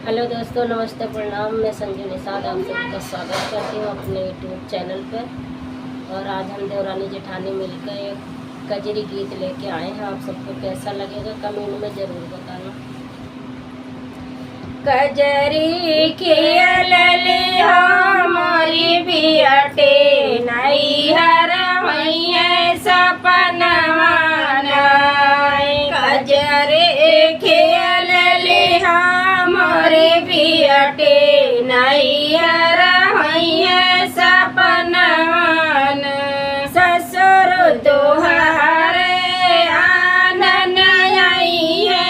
Hello दोस्तों, नमस्ते, प्रणाम। मैं संजू निषाद आप सबका स्वागत करती हूँ अपने यूट्यूब चैनल पर। और आज हम देवरानी जेठानी मिलकर एक कजरी गीत लेके आए हैं। आप सबको कैसा लगेगा कमेंट में ज़रूर बताना। कजरी खेल लिया मोरी बियाटे नहीं हर मैया सपनवा कजरी खेल लिया मोरी बियाटे नहीं हर मैया सपनवा ससुर तुहारे आनन आई है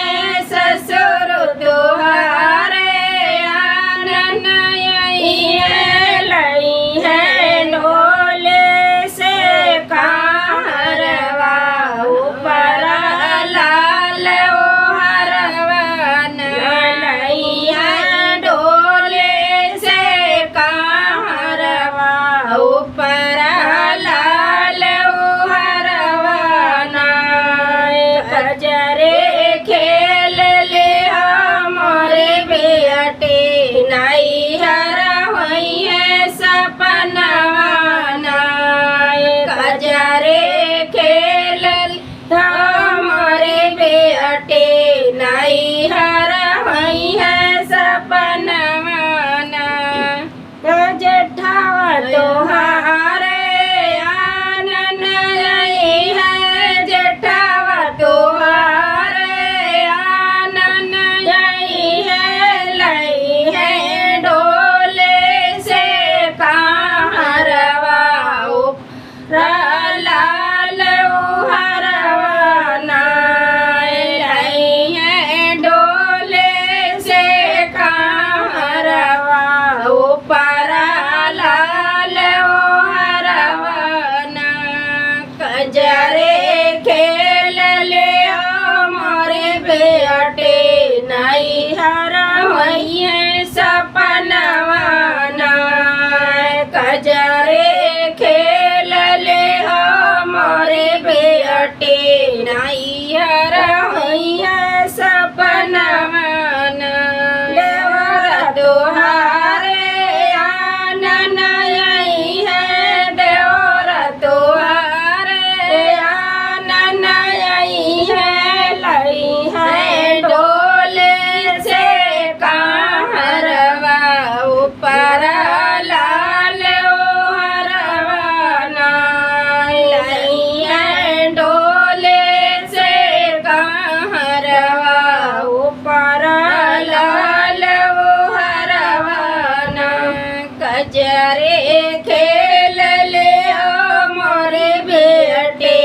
ससुर तुहारे आनन आई है लई है ढोले से कारवा ऊपर लाल हरवन लई है ढोले से कारवा ऊपर लाल हरवना कजरे खेल ले हमारे बेटे नहीं हर हुई है सपनवाना कजरे खेल हमारे बेटे नहीं हर हुई है सपनवाना जेठावा तोहारे आनन आई है जेठावा तोहारे आनन आई है लई है ढोले से कारवा लाल हरवाना लई है ढोले से कारवा ऊपर लाल हरवाना कजरे खेल ले हमारे बेटे नहीं हर हुई है सपनवाना कजरे खेल ले हमारे बेटे नहीं हर हुई है सपनवाना देवर तुहारे आनन आई है देवर तुहारे आनन आई है लई है ढोले से कारवा ऊपर लाल हरवाना लई है ढोले से कारवा ऊपर लाल हरवाना कजरे खेल ले हमारे बेटे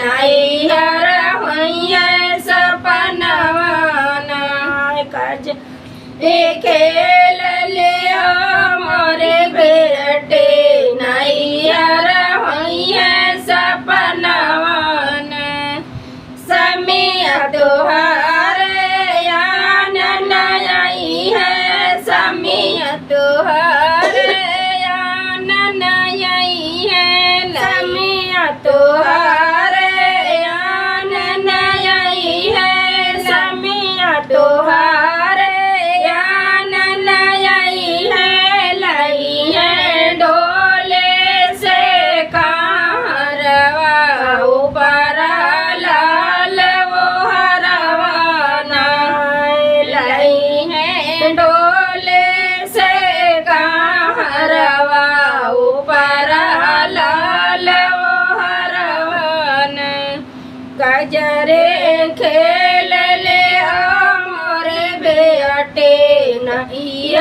नहीं हर हुई है सपनवाना कज खेल ले हमारे बेटे नहीं हर हुई है सपनवाना समिया तुहारे आनन आई है समिया तुहारे आनन आई है समिया तुहारे आनन आई है समिया तुहारे आनन आई है लई है ढोले से कारवा ऊपर लाल हरवाना लई है ढोले से कारवा ऊपर लाल हरवाना कजरे खेल ले हमारे बेटे नहीं